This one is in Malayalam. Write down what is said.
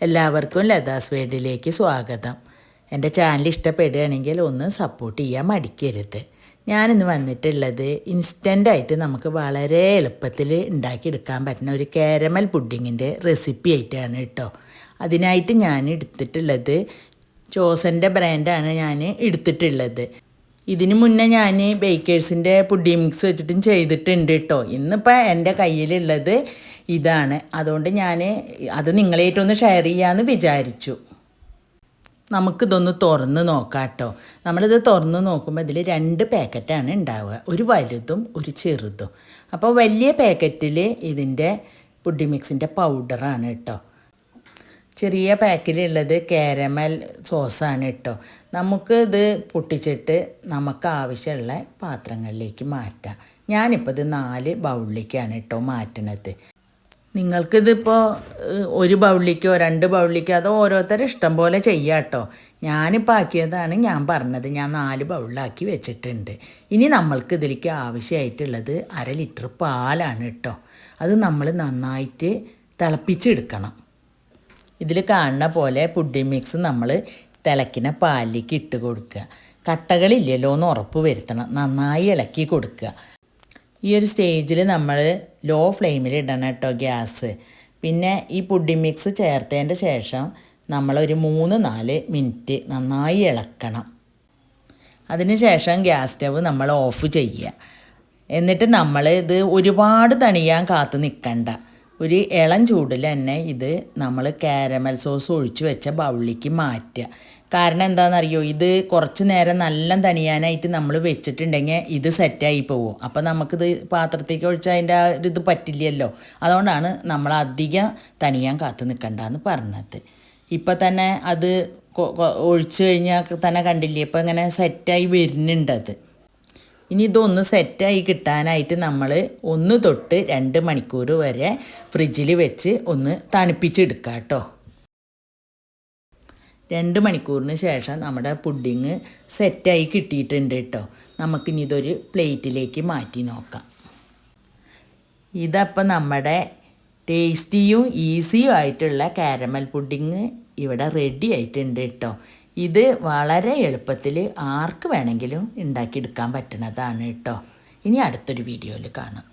എല്ലാവർക്കും ലതാസ് വേഡിലേക്ക് സ്വാഗതം. എൻ്റെ ചാനൽ ഇഷ്ടപ്പെടുകയാണെങ്കിൽ ഒന്ന് സപ്പോർട്ട് ചെയ്യാൻ മടിക്കരുത്. ഞാനിന്ന് വന്നിട്ടുള്ളത് ഇൻസ്റ്റൻ്റായിട്ട് നമുക്ക് വളരെ എളുപ്പത്തിൽ ഉണ്ടാക്കിയെടുക്കാൻ പറ്റുന്ന ഒരു കാരമൽ പുഡിങ്ങിൻ്റെ റെസിപ്പി ആയിട്ടാണ് കേട്ടോ. അതിനായിട്ട് ഞാൻ എടുത്തിട്ടുള്ളത് ചോസൻ്റെ ബ്രാൻഡാണ് ഞാൻ എടുത്തിട്ടുള്ളത്. ഇതിന് മുന്നേ ഞാൻ ബേക്കേഴ്സിൻ്റെ പുഡിംഗ് മിക്സ് വെച്ചിട്ടും ചെയ്തിട്ടുണ്ട് കേട്ടോ. ഇന്നിപ്പോൾ എൻ്റെ കയ്യിലുള്ളത് ഇതാണ്. അതുകൊണ്ട് ഞാൻ അത് നിങ്ങളായിട്ടൊന്ന് ഷെയർ ചെയ്യാമെന്ന് വിചാരിച്ചു. നമുക്കിതൊന്ന് തുറന്ന് നോക്കാം കേട്ടോ. നമ്മളിത് തുറന്ന് നോക്കുമ്പോൾ ഇതിൽ 2 പാക്കറ്റാണ് ഉണ്ടാവുക, ഒരു വലുതും ഒരു ചെറുതും. അപ്പോൾ വലിയ പാക്കറ്റിൽ ഇതിൻ്റെ പുഡിംഗ് മിക്സിൻ്റെ പൗഡറാണ് കേട്ടോ. ചെറിയ പാക്കിലുള്ളത് കാരമൽ സോസാണ് കേട്ടോ. നമുക്ക് ഇത് പൊട്ടിച്ചിട്ട് നമുക്ക് ആവശ്യമുള്ള പാത്രങ്ങളിലേക്ക് മാറ്റാം. ഞാനിപ്പോൾ ഇത് 4 ബൗളിലേക്കാണ് കേട്ടോ മാറ്റണത്. നിങ്ങൾക്കിതിപ്പോൾ 1 ബൗളിലേക്കോ 2 ബൗളിലേക്കോ അത് ഓരോരുത്തരും ഇഷ്ടം പോലെ ചെയ്യാം കേട്ടോ. ഞാനിപ്പോൾ ആക്കിയതാണ് ഞാൻ പറഞ്ഞത്. ഞാൻ 4 ബൗളിലാക്കി വെച്ചിട്ടുണ്ട്. ഇനി നമ്മൾക്ക് ഇതിലേക്ക് ആവശ്യമായിട്ടുള്ളത് 1/2 ലിറ്റർ പാലാണ് കേട്ടോ. അത് നമ്മൾ നന്നായിട്ട് തിളപ്പിച്ചെടുക്കണം. ഇതിൽ കാണുന്ന പോലെ പുഡിംഗ് മിക്സ് നമ്മൾ തിളയ്ക്കുന്ന പാലിലേക്ക് ഇട്ട് കൊടുക്കുക. കട്ടകളില്ലല്ലോ എന്ന് ഉറപ്പ് വരുത്തണം. നന്നായി ഇളക്കി കൊടുക്കുക. ഈ ഒരു സ്റ്റേജിൽ നമ്മൾ ലോ ഫ്ലെയിമിൽ ഇടണം കേട്ടോ ഗ്യാസ്. പിന്നെ ഈ പുഡിംഗ് മിക്സ് ചേർത്തതിൻ്റെ ശേഷം നമ്മളൊരു 3-4 മിനിറ്റ് നന്നായി ഇളക്കണം. അതിന് ശേഷം ഗ്യാസ് സ്റ്റവ് നമ്മൾ ഓഫ് ചെയ്യുക. എന്നിട്ട് നമ്മൾ ഇത് ഒരുപാട് തണിയാൻ കാത്ത് നിൽക്കണ്ട. ഒരു ഇളം ചൂടിൽ തന്നെ ഇത് നമ്മൾ കാരമൽ സോസ് ഒഴിച്ച് വെച്ച ബൗളിലേക്ക് മാറ്റുക. കാരണം എന്താണെന്നറിയോ, ഇത് കുറച്ച് നേരം നല്ല തണിയാനായിട്ട് നമ്മൾ വെച്ചിട്ടുണ്ടെങ്കിൽ ഇത് സെറ്റായി പോകും. അപ്പോൾ നമുക്കിത് പാത്രത്തേക്ക് ഒഴിച്ചാൽ അതിൻ്റെ ആ ഒരു ഇത് പറ്റില്ലല്ലോ. അതുകൊണ്ടാണ് നമ്മൾ അധികം തണിയാൻ കാത്ത് നിൽക്കണ്ടെന്ന് പറഞ്ഞത്. ഇപ്പം തന്നെ അത് ഒഴിച്ച് കഴിഞ്ഞാൽ തന്നെ കണ്ടില്ലേ, ഇപ്പം ഇങ്ങനെ സെറ്റായി വരുന്നുണ്ടത്. ഇനി ഇതൊന്ന് സെറ്റായി കിട്ടാനായിട്ട് നമ്മൾ 1 തൊട്ട് 2 മണിക്കൂർ വരെ ഫ്രിഡ്ജിൽ വെച്ച് ഒന്ന് തണുപ്പിച്ചെടുക്കുക കേട്ടോ. 2 മണിക്കൂറിന് ശേഷം നമ്മുടെ പുഡിങ് സെറ്റായി കിട്ടിയിട്ടുണ്ട് കേട്ടോ. നമുക്കിനി ഇതൊരു പ്ലേറ്റിലേക്ക് മാറ്റി നോക്കാം. ഇതപ്പം നമ്മുടെ ടേസ്റ്റിയും ഈസിയും ആയിട്ടുള്ള കാരമൽ പുഡിങ് ഇവിടെ റെഡി ആയിട്ടുണ്ട് കേട്ടോ. ഇത് വളരെ എളുപ്പത്തിൽ ആർക്ക് വേണമെങ്കിലും ഉണ്ടാക്കിയെടുക്കാൻ പറ്റുന്നതാണ് കേട്ടോ. ഇനി അടുത്തൊരു വീഡിയോയിൽ കാണാം.